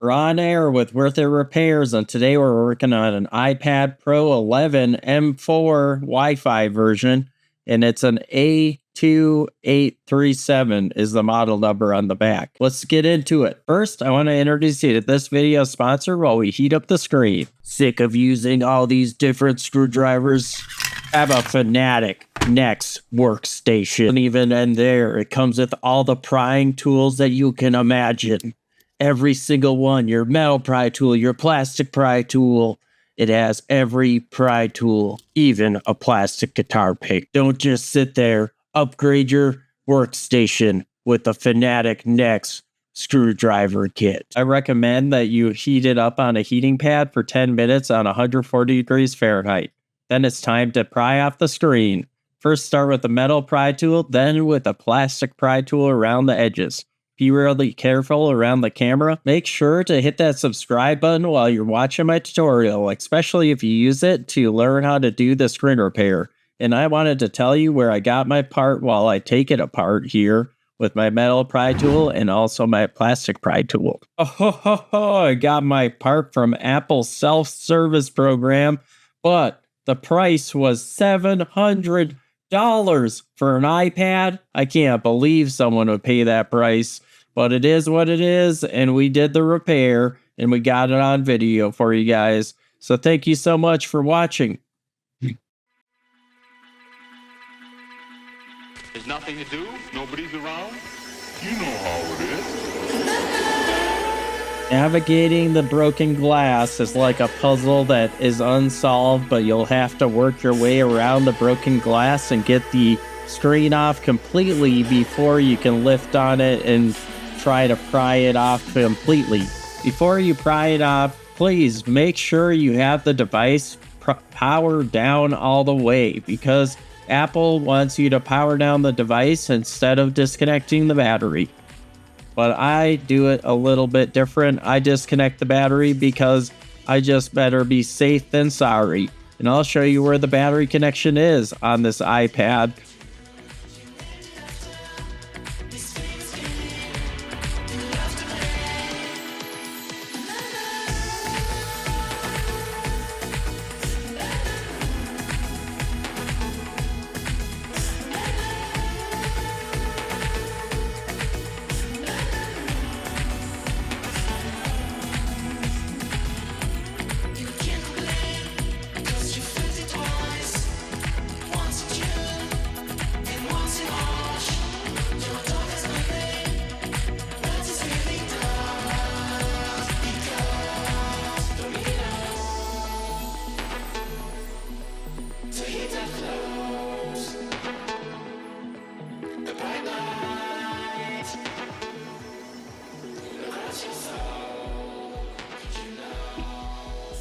We're on air with Worth It Repairs, and today we're working on an iPad Pro 11 M4 Wi-Fi version, and it's an A2837 is the model number on the back. Let's get into it. First, I want to introduce you to this video sponsor while we heat up the screen. Sick of using all these different screwdrivers? Have a Fanatic Next workstation. And even in there, it comes with all the prying tools that you can imagine. Every single one, your metal pry tool, your plastic pry tool. It has every pry tool, even a plastic guitar pick. Don't just sit there. Upgrade your workstation with the Fanatic Next screwdriver kit. I recommend that you heat it up on a heating pad for 10 minutes on 140 degrees Fahrenheit. Then it's time to pry off the screen. First start with the metal pry tool, then with a plastic pry tool around the edges. Be really careful around the camera. Make sure to hit that subscribe button while you're watching my tutorial, especially if you use it to learn how to do the screen repair. And I wanted to tell you where I got my part while I take it apart here with my metal pry tool and also my plastic pry tool. I got my part from Apple's self-service program, but the price was $700 for an iPad. I can't believe someone would pay that price. But it is what it is, and we did the repair, and we got it on video for you guys. So thank you so much for watching. There's nothing to do, nobody's around. You know how it is. Navigating the broken glass is like a puzzle that is unsolved, but you'll have to work your way around the broken glass and get the screen off completely before you can lift on it and try to pry it off completely. Before you pry it off, please make sure you have the device powered down all the way, because Apple wants you to power down the device instead of disconnecting the battery. But I do it a little bit different. I disconnect the battery because I just better be safe than sorry. And I'll show you where the battery connection is on this iPad.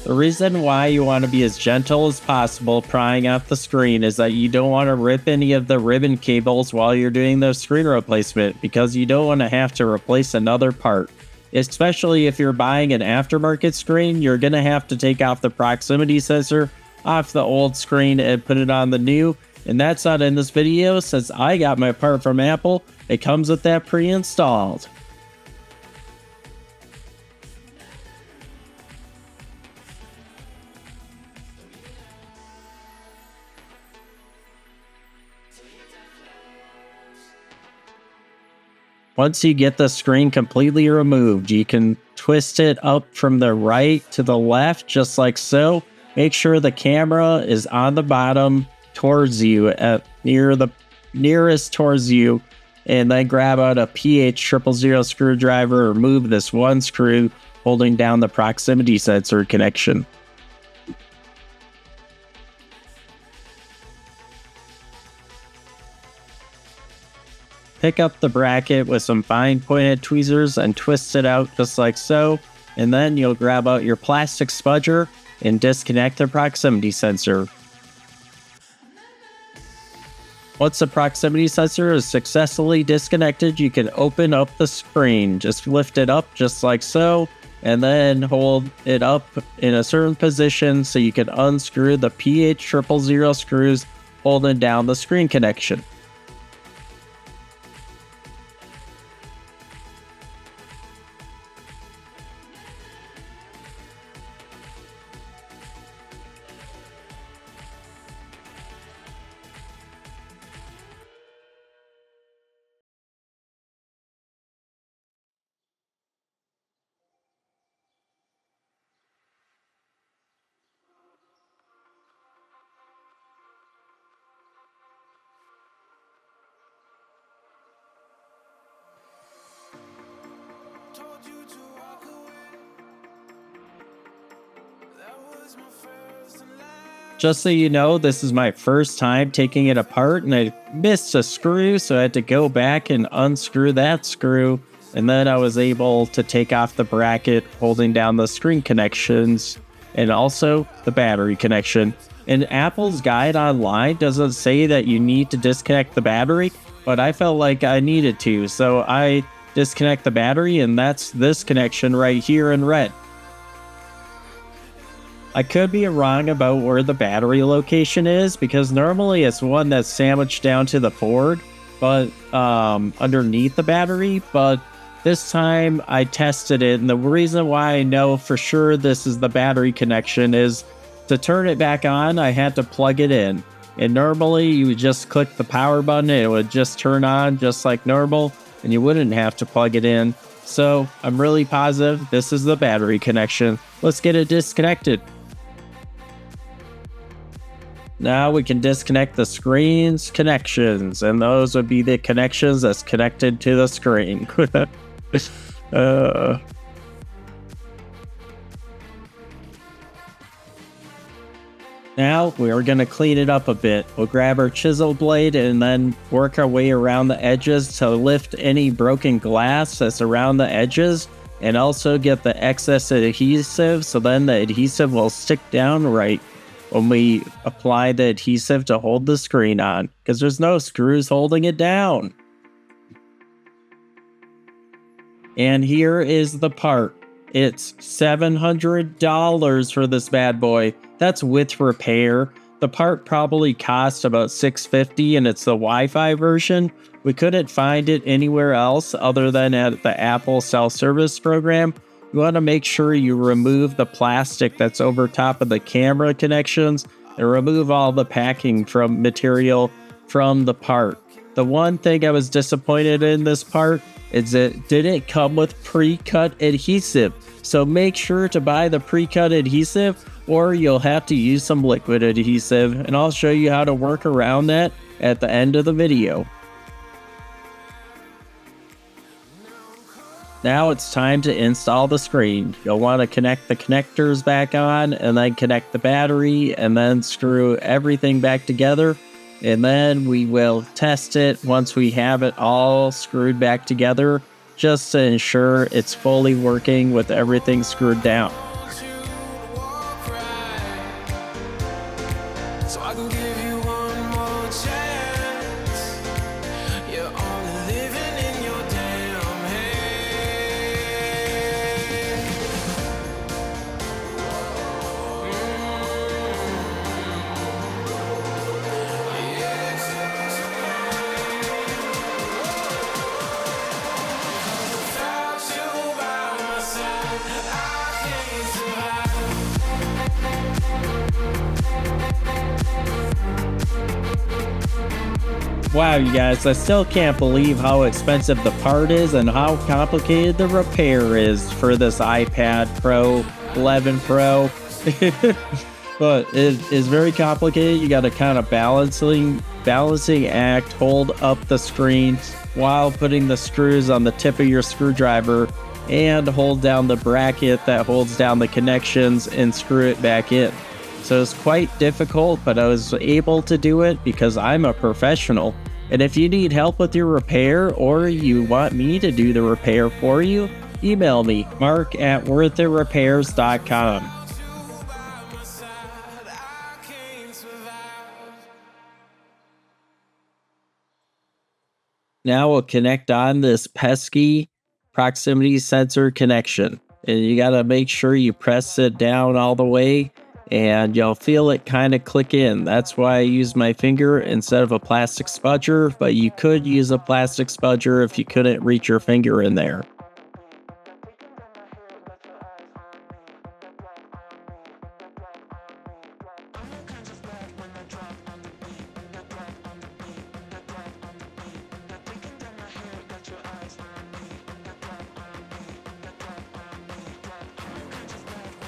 The reason why you want to be as gentle as possible prying off the screen is that you don't want to rip any of the ribbon cables while you're doing the screen replacement, because you don't want to have to replace another part. Especially if you're buying an aftermarket screen, you're going to have to take off the proximity sensor off the old screen and put it on the new. And that's not in this video since I got my part from Apple. It comes with that pre-installed. Once you get the screen completely removed, you can twist it up from the right to the left, just like so. Make sure the camera is on the bottom towards you, near the nearest towards you, and then grab out a PH000 screwdriver, remove this one screw holding down the proximity sensor connection. Pick up the bracket with some fine pointed tweezers and twist it out just like so, and then you'll grab out your plastic spudger and disconnect the proximity sensor. Once the proximity sensor is successfully disconnected, you can open up the screen. Just lift it up just like so, and then hold it up in a certain position so you can unscrew the PH000 screws holding down the screen connection. Just so you know, this is my first time taking it apart, and I missed a screw, so I had to go back and unscrew that screw, and then I was able to take off the bracket holding down the screen connections and also the battery connection. And Apple's guide online doesn't say that you need to disconnect the battery, but I felt like I needed to, so I disconnect the battery, and that's this connection right here in red. I could be wrong about where the battery location is, because normally it's one that's sandwiched down to the board, but underneath the battery, but this time I tested it, and the reason why I know for sure this is the battery connection is to turn it back on, I had to plug it in. And normally you would just click the power button and it would just turn on just like normal, and you wouldn't have to plug it in. So I'm really positive this is the battery connection. Let's get it disconnected. Now we can disconnect the screen's connections, and those would be the connections that's connected to the screen. Now we're going to clean it up a bit. We'll grab our chisel blade and then work our way around the edges to lift any broken glass that's around the edges, and also get the excess adhesive, so then the adhesive will stick down right when we apply the adhesive to hold the screen on, because there's no screws holding it down. And here is the part. It's $700 for this bad boy. That's with repair. The part probably cost about $650, and it's the Wi-Fi version. We couldn't find it anywhere else other than at the Apple self-service program. You want to make sure you remove the plastic that's over top of the camera connections and remove all the packing from material from the part. The one thing I was disappointed in this part is it didn't come with pre-cut adhesive. So make sure to buy the pre-cut adhesive, or you'll have to use some liquid adhesive, and I'll show you how to work around that at the end of the video. Now it's time to install the screen. You'll want to connect the connectors back on, and then connect the battery, and then screw everything back together. And then we will test it once we have it all screwed back together, just to ensure it's fully working with everything screwed down. So I can give you one more chance. You're only living in your damn head. Without you by my side, I can't survive. Wow, you guys, I still can't believe how expensive the part is and how complicated the repair is for this iPad Pro 11 Pro. But it is very complicated. You got to kind of balancing act, hold up the screen while putting the screws on the tip of your screwdriver, and hold down the bracket that holds down the connections and screw it back in. So it's quite difficult, but I was able to do it because I'm a professional. And if you need help with your repair, or you want me to do the repair for you, email me, mark@worthitRepairs.com. Now we'll connect on this pesky proximity sensor connection. And you gotta make sure you press it down all the way, and you'll feel it kind of click in. That's why I use my finger instead of a plastic spudger, but you could use a plastic spudger if you couldn't reach your finger in there.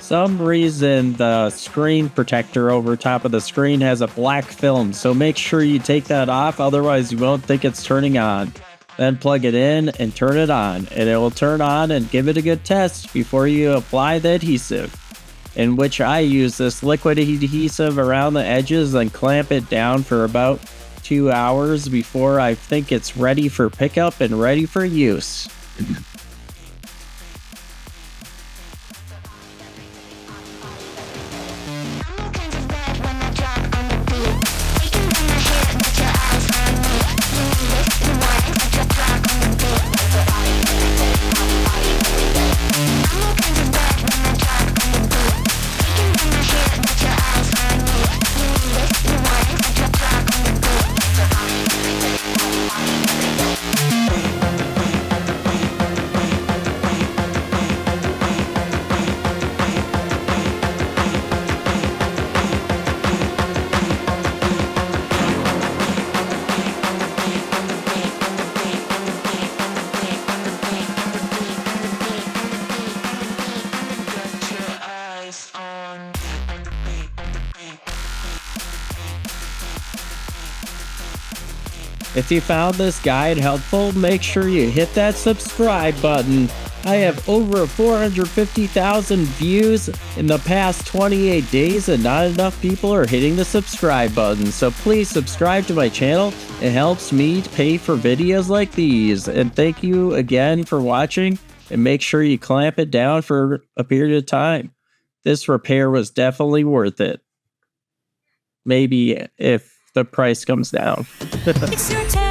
Some reason the screen protector over top of the screen has a black film, so make sure you take that off, otherwise you won't think it's turning on. Then plug it in and turn it on, and it will turn on, and give it a good test before you apply the adhesive. in which I use this liquid adhesive around the edges and clamp it down for about 2 hours before I think it's ready for pickup and ready for use. If you found this guide helpful, make sure you hit that subscribe button. I have over 450,000 views in the past 28 days and not enough people are hitting the subscribe button. So please subscribe to my channel. It helps me pay for videos like these. And thank you again for watching, and make sure you clamp it down for a period of time. This repair was definitely worth it. Maybe if the price comes down. It's your turn.